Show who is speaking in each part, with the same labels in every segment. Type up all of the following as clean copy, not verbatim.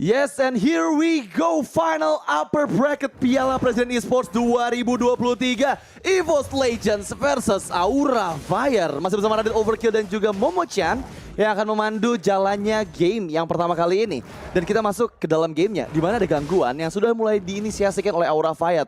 Speaker 1: Yes, and here we go. Final upper bracket Piala Presiden Esports 2023. EVOS Legends versus Aura Fire. Masih bersama Radit Overkill dan juga Momo-chan yang akan memandu jalannya game yang pertama kali ini. Dan kita masuk ke dalam gamenya, di mana ada gangguan yang sudah mulai diinisiasikan oleh Aura Fire.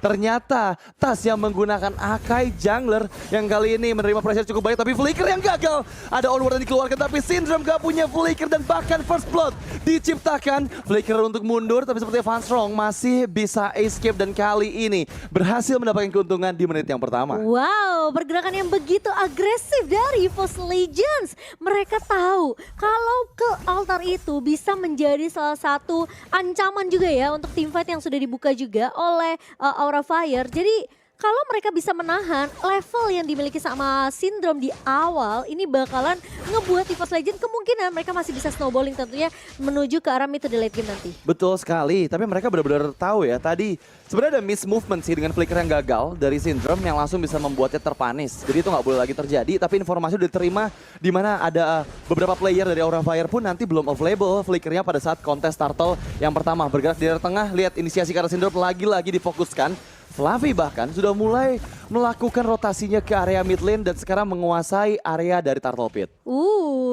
Speaker 1: Ternyata Tas yang menggunakan Akai Jungler yang kali ini menerima pressure cukup baik, tapi Flicker yang gagal. Ada onward yang dikeluarkan, tapi Syndrome gak punya Flicker dan bahkan First Blood diciptakan. Flicker untuk mundur, tapi sepertinya Fanstrong masih bisa escape dan kali ini berhasil mendapatkan keuntungan di menit yang pertama.
Speaker 2: Wow, pergerakan yang begitu agresif dari EVOS Legends. Mereka tahu kalau ke altar itu bisa menjadi salah satu ancaman juga ya untuk teamfight yang sudah dibuka juga oleh Aura Fire. Jadi kalau mereka bisa menahan level yang dimiliki sama Syndrome di awal, ini bakalan ngebuat EVOS Legends kemungkinan mereka masih bisa snowballing tentunya menuju ke arah mid to the late game nanti.
Speaker 1: Betul sekali, tapi mereka benar-benar tahu ya tadi sebenarnya ada miss movement sih dengan Flicker yang gagal dari Syndrome yang langsung bisa membuatnya terpanis. Jadi itu nggak boleh lagi terjadi, tapi informasi udah diterima di mana ada beberapa player dari Aura Fire pun nanti belum available Flickernya pada saat kontes Turtle yang pertama. Bergerak di daerah tengah, lihat inisiasi karena Syndrome lagi-lagi difokuskan. Fluffy bahkan sudah mulai melakukan rotasinya ke area mid lane dan sekarang menguasai area dari Turtle Pit.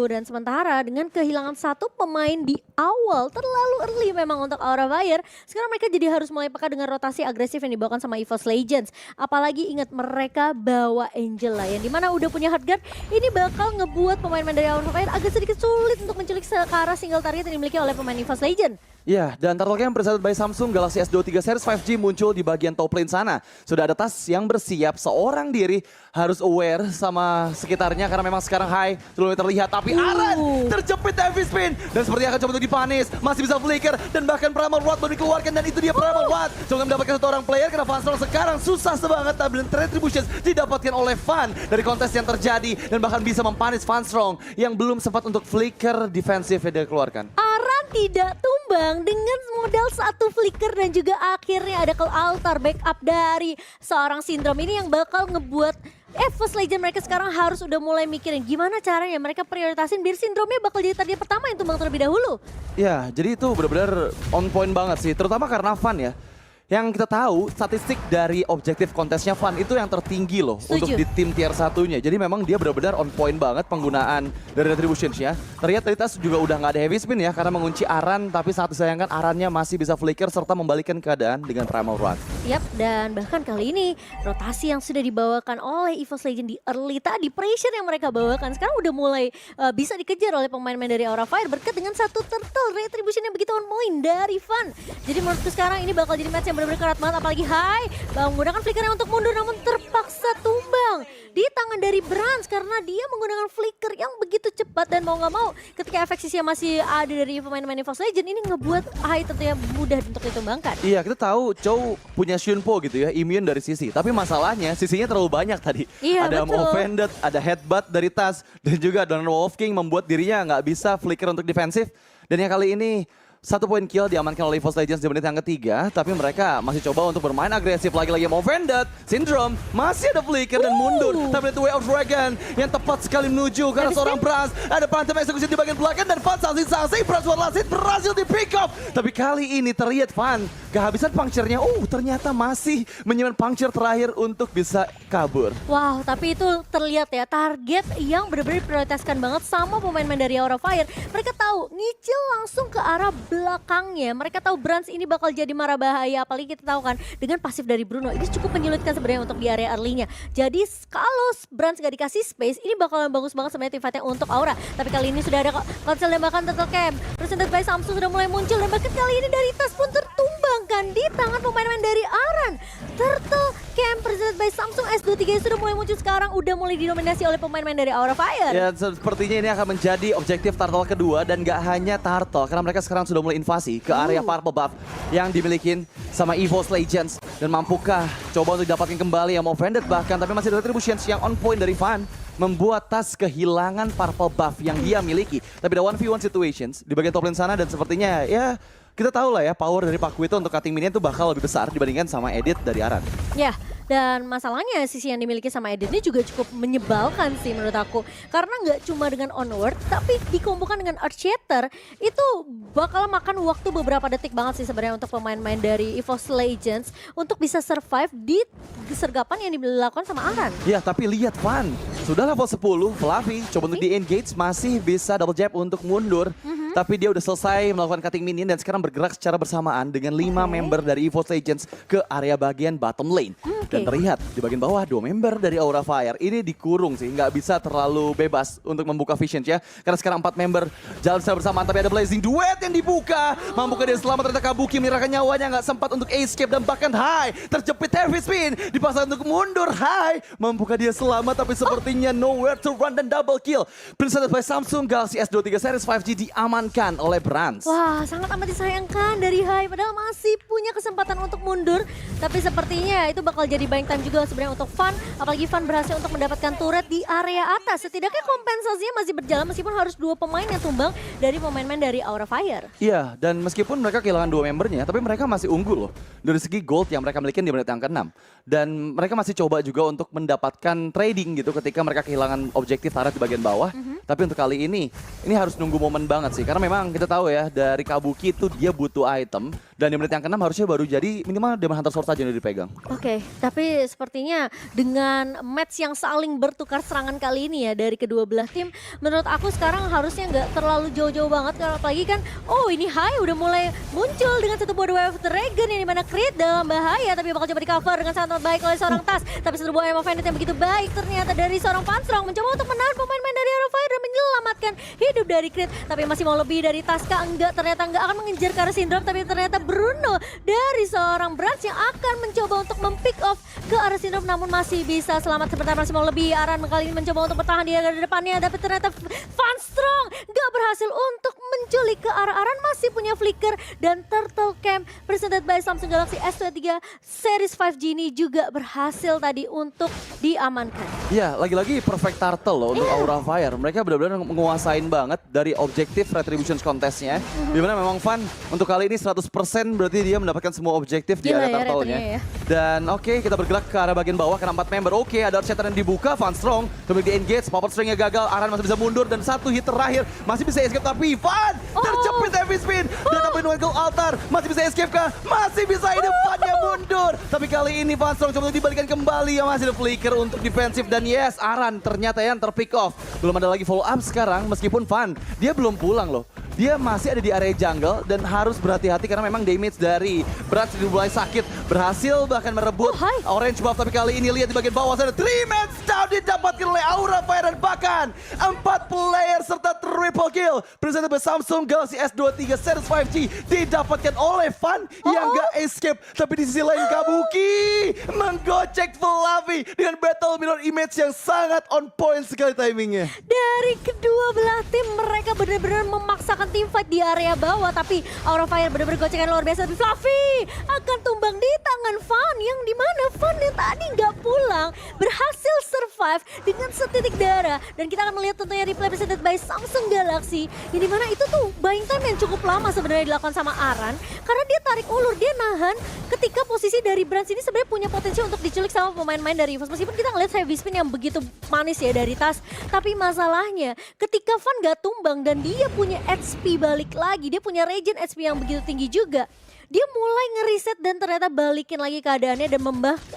Speaker 2: Dan sementara dengan kehilangan satu pemain di awal terlalu early memang untuk Aura Fire. Sekarang mereka jadi harus mulai peka dengan rotasi agresif yang dibawakan sama EVOS Legends. Apalagi ingat mereka bawa Angel lah yang dimana udah punya hard guard. Ini bakal ngebuat pemain-pemain dari Aura Fire agak sedikit sulit untuk menculik ke arah single target yang dimiliki oleh pemain EVOS Legends.
Speaker 1: Ya, dan Turtle Camp presented by Samsung Galaxy S23 Series 5G muncul di bagian top lane sana. Sudah ada Tas yang bersiap seorang diri harus aware sama sekitarnya karena memang sekarang high belum terlihat. Tapi Aran terjepit heavy spin dan sepertinya akan coba untuk dipanis. Masih bisa flicker dan bahkan Primal Rod baru dikeluarkan dan itu dia Primal Rod. Coba mendapatkan satu orang player karena Fanstrong sekarang susah banget dan Retributions didapatkan oleh Fan dari kontes yang terjadi dan bahkan bisa mempanis Fanstrong yang belum sempat untuk flicker defensif yang dia keluarkan.
Speaker 2: Aran tidak tumbang dengan modal satu flicker dan juga akhirnya ada ke altar backup dari seorang Syndrome ini yang bakal ngebuat EVOS Legends mereka sekarang harus udah mulai mikirin gimana caranya mereka prioritasin biar Syndrome-nya bakal jadi target pertama yang tumbang terlebih dahulu.
Speaker 1: Ya, jadi itu benar-benar on point banget sih, terutama karena Fan ya. Yang kita tahu, statistik dari objektif kontesnya Fan itu yang tertinggi loh.
Speaker 2: Setuju.
Speaker 1: Untuk di tim tier satunya. Jadi memang dia benar-benar on point banget penggunaan dari Retributions-nya. Terlihat tadi Tas juga udah nggak ada heavy spin ya karena mengunci Aran. Tapi sangat disayangkan Arannya masih bisa flicker serta membalikkan keadaan dengan Primal Rod.
Speaker 2: Yap, dan bahkan kali ini rotasi yang sudah dibawakan oleh EVOS Legends di early tadi, pressure yang mereka bawakan sekarang udah mulai bisa dikejar oleh pemain-pemain dari Aura Fire berkat dengan satu turtle retribution yang begitu on point dari Fan. Jadi menurutku sekarang ini bakal jadi match yang benar-benar kerat banget, apalagi High menggunakan flickernya untuk mundur namun terpaksa tumbang di tangan dari Brans karena dia menggunakan flicker yang begitu cepat dan mau nggak mau ketika efek sisi yang masih ada dari pemain-pemain EVOS Legends ini ngebuat High tentunya mudah untuk ditumbangkan.
Speaker 1: Iya, kita tahu Chow punya Shunpo gitu ya, immune dari sisi. Tapi masalahnya sisinya terlalu banyak tadi.
Speaker 2: Iya,
Speaker 1: ada
Speaker 2: betul.
Speaker 1: Offended, ada Headbutt dari Tas dan juga Don Wolf King membuat dirinya nggak bisa flicker untuk defensif. Dan yang kali ini 1 poin kill diamankan oleh EVOS Legends di menit yang ketiga. Tapi mereka masih coba untuk bermain agresif lagi-lagi. Offended, Syndrome masih ada flicker dan mundur. Tapi itu Way of Dragon yang tepat sekali menuju karena seorang Brans. Ada Phantom Execution di bagian belakang dan Fan sangsing Brans Warlasit berhasil di pick up. Tapi kali ini terlihat Fan kehabisan puncture-nya. Ternyata masih menyimpan puncture terakhir untuk bisa kabur.
Speaker 2: Wow, tapi itu terlihat ya target yang benar-benar prioritaskan banget sama pemain-pemain dari Aura Fire. Mereka tahu ngicil langsung ke arah belakangnya. Mereka tahu Brans ini bakal jadi mara bahaya. Apalagi kita tahu kan dengan pasif dari Bruno ini cukup menyulitkan sebenarnya untuk di area early-nya. Jadi kalau Brans gak dikasih space ini bakalan bagus banget sebenarnya tim fight-nya untuk Aura. Tapi kali ini sudah ada konsel dan bahkan Turtle Camp presented by Samsung sudah mulai muncul dan bahkan kali ini dari Tas pun tertumbangkan di tangan pemain-pemain dari Aran. Turtle Camp presented by Samsung S23 sudah mulai muncul sekarang, udah mulai didominasi oleh pemain-pemain dari Aura Fire.
Speaker 1: Ya, sepertinya ini akan menjadi objektif Turtle kedua dan gak hanya Turtle karena mereka sekarang sudah mulai invasi ke area Purple Buff yang dimiliki sama EVOS Legends. Dan mampukah coba untuk didapatkan kembali yang Offended bahkan, tapi masih ada Retributions yang on point dari Fan membuat Tas kehilangan Purple Buff yang dia miliki. Tapi ada 1v1 situations di bagian top lane sana dan sepertinya ya kita tahu lah ya power dari Pakuito untuk cutting minion itu bakal lebih besar dibandingkan sama edit dari Aran.
Speaker 2: Ya, Dan masalahnya sisi yang dimiliki sama Eden ini juga cukup menyebalkan sih menurut aku. Karena nggak cuma dengan Onward, tapi dikombokan dengan Earthshatter, itu bakal makan waktu beberapa detik banget sih sebenarnya untuk pemain-pemain dari EVOS Legends untuk bisa survive di sergapan yang dilakukan sama Aran.
Speaker 1: Ya, tapi lihat Van, sudah level 10, Fluffy coba untuk di-engage masih bisa double jab untuk mundur. Tapi dia udah selesai melakukan cutting minion dan sekarang bergerak secara bersamaan dengan 5 member dari EVOS Legends ke area bagian bottom lane. Dan terlihat di bagian bawah 2 member dari Aura Fire ini dikurung sih, nggak bisa terlalu bebas untuk membuka vision ya. Karena sekarang 4 member jalan secara bersamaan, tapi ada Blazing Duet yang dibuka. Mampukah dia selamat? Ternyata Kabuki menyerahkan nyawanya, nggak sempat untuk escape dan bahkan Hai terjepit heavy spin. Dipaksa untuk mundur, Hai. Mampukah dia selamat? Tapi sepertinya nowhere to run dan double kill. Presented by Samsung Galaxy S23 Series 5G diamankan oleh Brands.
Speaker 2: Wah, sangat amat disayangkan dari Hai, padahal masih punya kesempatan untuk mundur. Tapi sepertinya itu bakal jadi buying time juga sebenarnya untuk Van. Apalagi Van berhasil untuk mendapatkan turret di area atas. Setidaknya kompensasinya masih berjalan meskipun harus 2 pemain yang tumbang dari pemain-pemain dari Aura Fire.
Speaker 1: Iya, dan meskipun mereka kehilangan 2 membernya, tapi mereka masih unggul loh. Dari segi gold yang mereka miliki di menit yang ke-6. Dan mereka masih coba juga untuk mendapatkan trading gitu ketika mereka kehilangan objektif turret di bagian bawah. Tapi untuk kali ini harus nunggu momen banget sih. Karena memang kita tahu ya, dari Kabuki itu dia butuh item. Dan di menit yang ke-6 harusnya baru jadi minimal Demon Hunter Sword saja yang dipegang.
Speaker 2: Oke, tapi sepertinya dengan match yang saling bertukar serangan kali ini ya dari kedua belah tim, menurut aku sekarang harusnya nggak terlalu jauh-jauh banget. Karena apalagi kan, oh ini Hai udah mulai muncul dengan satu buah Wave of Dragon yang dimana Creed dalam bahaya, tapi bakal coba di cover dengan sangat baik oleh seorang Tas. Tapi satu buah Emo Bandit yang begitu baik ternyata dari seorang Panstrong mencoba untuk menahan pemain-pemain dari Aura Fire dan menyelamatkan hidup dari Creed. Tapi masih mau lebih dari Taska, ternyata enggak akan mengejar ke arah Syndrome, tapi ternyata Bruno dari seorang Branch yang akan mencoba untuk mempick off ke arah Syndrome, namun masih bisa selamat. Sebentar masih mau lebih, Aran kali ini mencoba untuk bertahan di depannya, tapi ternyata Van Strong gak berhasil untuk menculik ke arah Aran. Masih punya flicker dan Turtle Camp presented by Samsung Galaxy S23 Series 5G ini juga berhasil tadi untuk diamankan.
Speaker 1: Ya, lagi-lagi perfect turtle loh untuk Aura Fire. Mereka benar-benar menguasain banget dari objektif Retributions Contest-nya. Dimana memang Van untuk kali ini 100% berarti dia mendapatkan semua objektif di area turtle-nya.
Speaker 2: Ya.
Speaker 1: Dan oke, kita bergerak ke arah bagian bawah karena 4 member. Oke, ada Earthshatter yang dibuka, Van Strong coba di-engage, power string-nya gagal, Aran masih bisa mundur dan satu hit terakhir masih bisa escape, tapi Van terjepit heavy spin dan dapat Gold Altar, masih bisa escape kah? Masih bisa, ini Van-nya mundur. Tapi kali ini Van Strong coba untuk dibalikan kembali, yang masih ada flicker untuk defensif dan yes, Aran ternyata yang terpick off. Belum ada lagi follow up sekarang meskipun Van dia belum pulang loh. Dia masih ada di area jungle dan harus berhati-hati karena memang damage dari Branch sudah mulai sakit. Berhasil bahkan merebut orange buff, tapi kali ini lihat di bagian bawah sana 3 man down didapatkan oleh Aura Fire dan bahkan 4 player serta triple kill. Presented by Samsung Galaxy S23 Series 5G didapatkan oleh Van yang gak escape. Tapi di sisi lain Kabuki menggocek Fluffy dengan battle mirror image yang sangat on point sekali timingnya.
Speaker 2: Dari kedua belah tim mereka benar-benar memaksakan tim fight di area bawah, tapi Aura Fire benar-benar gocekan luar biasa. Tapi Fluffy akan tumbang di tangan Van, yang dimana Van yang tadi nggak pulang berhasil survive dengan setitik darah. Dan kita akan melihat tentunya replay presented by Samsung Galaxy, yang dimana itu tuh buying time yang cukup lama sebenarnya dilakukan sama Aran, karena dia tarik ulur, dia nahan ketika posisi dari Branch ini sebenarnya punya potensi untuk diculik sama pemain-pemain dari EVOS. Meskipun kita ngeliat heavy spin yang begitu manis ya dari Tas, tapi masalahnya ketika Van gak tumbang dan dia punya HP balik lagi, dia punya regen HP yang begitu tinggi juga, dia mulai ngeriset dan ternyata balikin lagi keadaannya dan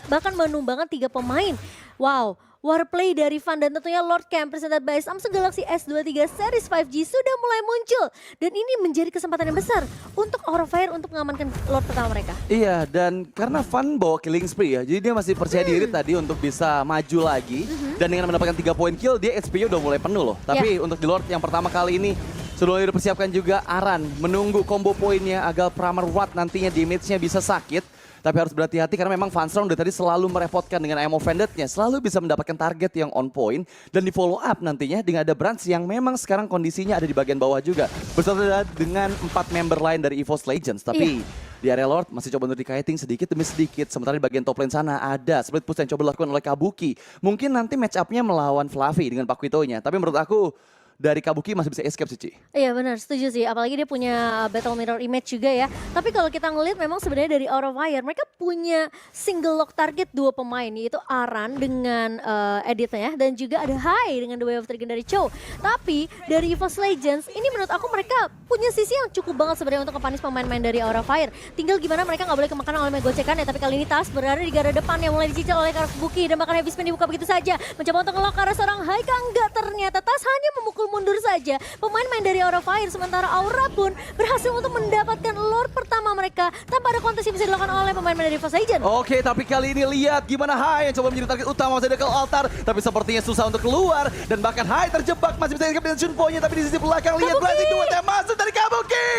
Speaker 2: bahkan menumbangkan 3 pemain. Wow, warplay dari Van dan tentunya Lord Camp presented by Samsung Galaxy S23 Series 5G sudah mulai muncul. Dan ini menjadi kesempatan yang besar untuk Aura Fire untuk mengamankan Lord pertama mereka.
Speaker 1: Iya, dan karena Van bawa killing spree ya, jadi dia masih percaya diri tadi untuk bisa maju lagi. Dan dengan mendapatkan 3 poin kill, dia HP-nya udah mulai penuh loh. Tapi untuk di Lord yang pertama kali ini, sudah mulai dipersiapkan juga Aran menunggu combo poinnya agar Pramar Watt nantinya damage-nya bisa sakit. Tapi harus berhati-hati karena memang Van Strong dari tadi selalu merepotkan dengan Emo Bandit-nya. Selalu bisa mendapatkan target yang on point dan di follow up nantinya dengan ada Branch yang memang sekarang kondisinya ada di bagian bawah juga. Bersama dengan 4 member lain dari EVOS Legends. Tapi di area Lord masih coba untuk di-kiting sedikit demi sedikit. Sementara di bagian top lane sana ada split push yang coba dilakukan oleh Kabuki. Mungkin nanti match up-nya melawan Fluffy dengan Pakuitonya. Tapi menurut aku dari Kabuki masih bisa escape sih, Ci.
Speaker 2: Iya benar, setuju sih. Apalagi dia punya battle mirror image juga ya. Tapi kalau kita ngelihat memang sebenarnya dari Aura Fire mereka punya single lock target dua pemain, yaitu Aran dengan editnya dan juga ada Hai dengan The Way of Dragon dari Cho. Tapi dari EVOS Legends ini menurut aku mereka punya sisi yang cukup banget sebenarnya untuk ngepanis pemain-pemain dari Aura Fire. Tinggal gimana mereka nggak boleh kemakan oleh gocekan ya. Tapi kali ini Tas berada di garda depan yang mulai dicicil oleh Kabuki dan bahkan heavy spin dibuka begitu saja. Mencoba untuk ngelock ke arah seorang Haika, enggak, ternyata Tas hanya memukul mundur saja pemain-pemain dari Aura Fire, sementara Aura pun berhasil untuk mendapatkan Lord pertama mereka tanpa ada kontes yang bisa dilakukan oleh pemain-pemain dari EVOS Legends.
Speaker 1: Oke, tapi kali ini lihat gimana Hai yang coba menjadi target utama masih ada ke altar, tapi sepertinya susah untuk keluar dan bahkan Hai terjebak masih bisa dengan Shunpo-nya, tapi di sisi belakang lihat Blazing Duet yang masuk dari Kabuki,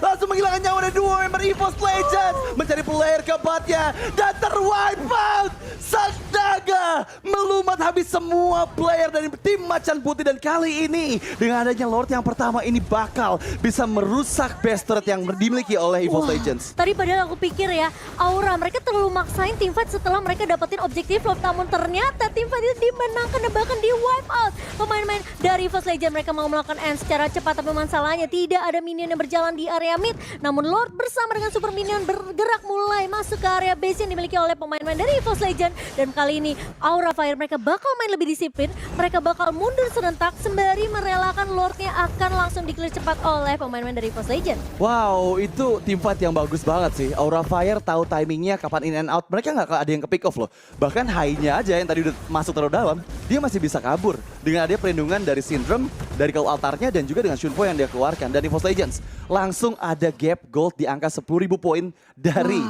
Speaker 1: langsung menghilangkan nyawa dari dua member EVOS Legends, mencari player keempatnya dan terwipe out. Sang naga melumat habis semua player dari tim Macan Putih dan kali ini dengan adanya Lord yang pertama ini bakal bisa merusak best threat yang dimiliki oleh EVOS Legends.
Speaker 2: Tadi padahal aku pikir ya, Aura mereka terlalu maksain teamfight setelah mereka dapetin objektif Lord, namun ternyata teamfight itu dimenangkan dan bahkan di wipe out. Pemain-pemain dari EVOS Legends mereka mau melakukan end secara cepat, tapi masalahnya tidak ada minion yang berjalan di area mid. Namun Lord bersama dengan super minion bergerak mulai masuk ke area base yang dimiliki oleh pemain-pemain dari EVOS Legends. Dan kali ini Aura Fire mereka bakal main lebih disiplin, mereka bakal mundur serentak sembari merelakan Lordnya akan langsung di-clear cepat oleh pemain-pemain dari EVOS Legends.
Speaker 1: Wow, itu team fight yang bagus banget sih. Aura Fire tahu timingnya kapan in and out. Mereka nggak ada yang ke pick off loh. Bahkan Hai-nya aja yang tadi udah masuk terlalu dalam, dia masih bisa kabur. Dengan ada perlindungan dari Syndrome, dari Call Altarnya dan juga dengan Shunpo yang dia keluarkan. Dan EVOS Legends langsung ada gap gold di angka 10.000 poin dari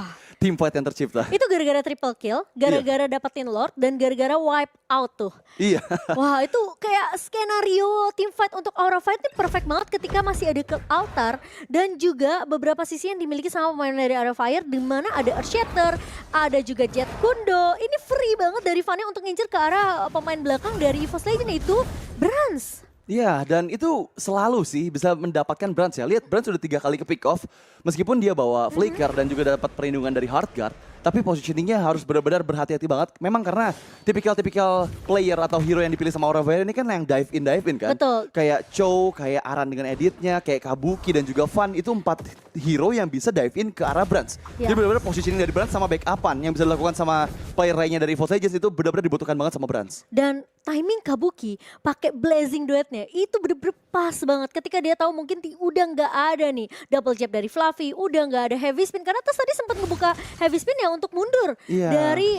Speaker 1: team fight yang tercipta.
Speaker 2: Itu gara-gara triple kill, gara-gara dapetin Lord, dan gara-gara wipe out tuh.
Speaker 1: Iya.
Speaker 2: Wah, itu kayak skenario team fight untuk Aura Fight ini perfect banget ketika masih ada ke altar dan juga beberapa sisi yang dimiliki sama pemain dari Aura Fire, di mana ada Earthshatter, ada juga Jet Kundo. Ini free banget dari Fanny untuk ngincer ke arah pemain belakang dari EVOS Legends itu Brans.
Speaker 1: Iya, dan itu selalu sih bisa mendapatkan Brans ya. Lihat Brans sudah 3 kali ke pick off, meskipun dia bawa flicker dan juga dapat perlindungan dari hard guard, tapi positioningnya harus benar-benar berhati-hati banget. Memang karena tipikal player atau hero yang dipilih sama Aura Fire ini kan yang dive in kan.
Speaker 2: Betul.
Speaker 1: Kayak Cho, kayak Aran dengan editnya, kayak Kabuki dan juga Fan, itu 4 hero yang bisa dive in ke arah Brans.
Speaker 2: Ya.
Speaker 1: Jadi benar-benar positioning dari Brans sama backupan yang bisa dilakukan sama player lainnya dari EVOS Legends itu benar-benar dibutuhkan banget sama Brans.
Speaker 2: Dan timing Kabuki pakai Blazing Duetnya itu bener-bener pas banget ketika dia tahu mungkin udah nggak ada nih double jab dari Fluffy, udah nggak ada heavy spin karena Tas tadi sempat ngebuka heavy spin ya untuk mundur dari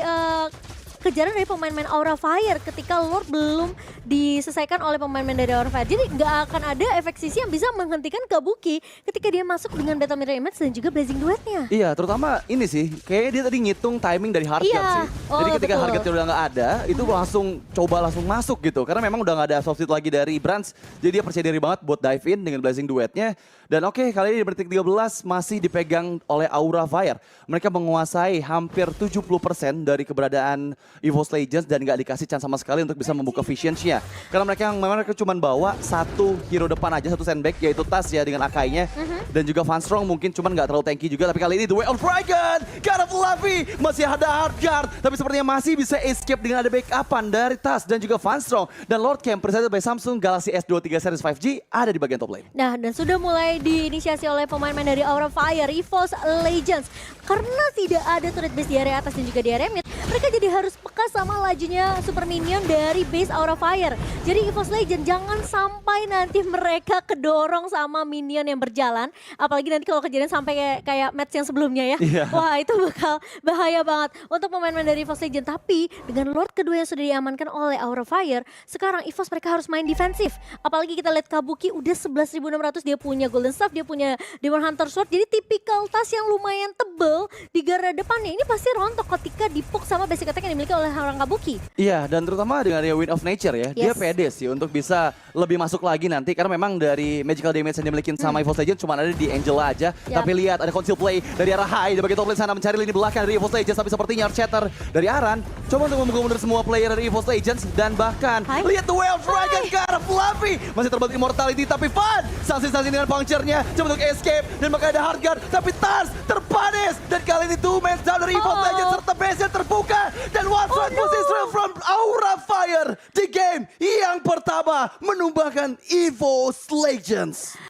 Speaker 2: kejaran dari pemain-pemain Aura Fire ketika Lord belum diselesaikan oleh pemain-pemain dari Aura Fire. Jadi nggak akan ada efek sisi yang bisa menghentikan Kabuki ketika dia masuk dengan Battle Mirror Image dan juga Blazing Duetnya.
Speaker 1: Iya, terutama ini sih, kayaknya dia tadi ngitung timing dari hard guard sih. Jadi ketika hard guard udah nggak ada, itu langsung langsung masuk gitu. Karena memang udah nggak ada soft hit lagi dari Brans, jadi dia percaya diri banget buat dive in dengan Blazing Duetnya. Dan oke, kali ini di menit 13 masih dipegang oleh Aura Fire. Mereka menguasai hampir 70% dari keberadaan EVOS Legends dan nggak dikasih chance sama sekali untuk bisa membuka visions-nya. Karena mereka cuma bawa satu hero depan aja, satu sandbag, yaitu Tas ya dengan Akai-nya. Dan juga Van Strong mungkin cuman nggak terlalu tanky juga. Tapi kali ini The Way of Dragon, God of Fluffy, masih ada hard guard. Tapi sepertinya masih bisa escape dengan ada backupan dari Tas dan juga Van Strong. Dan Lord Camp presented by Samsung Galaxy S23 Series 5G ada di bagian top lane.
Speaker 2: Nah, dan sudah mulai diinisiasi oleh pemain-pemain dari Aura Fire, EVOS Legends. Karena tidak ada turret base di area atas dan juga di area mid, mereka jadi harus peka sama lajunya super minion dari base Aura Fire. Jadi EVOS Legends jangan sampai nanti mereka kedorong sama minion yang berjalan. Apalagi nanti kalau kejadian sampai kayak match yang sebelumnya ya. Wah, itu bakal bahaya banget untuk pemain-pemain dari EVOS Legends. Tapi dengan Lord kedua yang sudah diamankan oleh Aura Fire, sekarang EVOS mereka harus main defensif. Apalagi kita lihat Kabuki udah 11.600, dia punya Golden Staff, dia punya Demon Hunter Sword. Jadi tipikal Tas yang lumayan tebel di garda depannya ini pasti rontok ketika dipuk sama basic attack yang dimiliki oleh orang Kabuki.
Speaker 1: Iya, dan terutama dengan Wind of Nature ya, dia pede sih untuk bisa lebih masuk lagi nanti. Karena memang dari magical damage yang dimiliki sama EVOS Legends cuma ada di Angel aja. Tapi lihat ada conceal play dari arah Hai di bagian top lane sana mencari lini belakang dari EVOS Legends. Tapi sepertinya Earthshatter dari Aran coba untuk membuka mundur semua player dari EVOS Legends. Dan bahkan lihat The Way of Dragon ke arah Fluffy. Masih terbatas immortality tapi Fan sanksi-sanksi dengan puncture-nya coba untuk escape. Dan makanya ada hard guard tapi Tas terpanis. Dan kali ini 2 man down dari EVOS Legends serta base-nya terbuka. Dan one shot position from Aura Fire di game yang pertama menumbangkan EVOS Legends.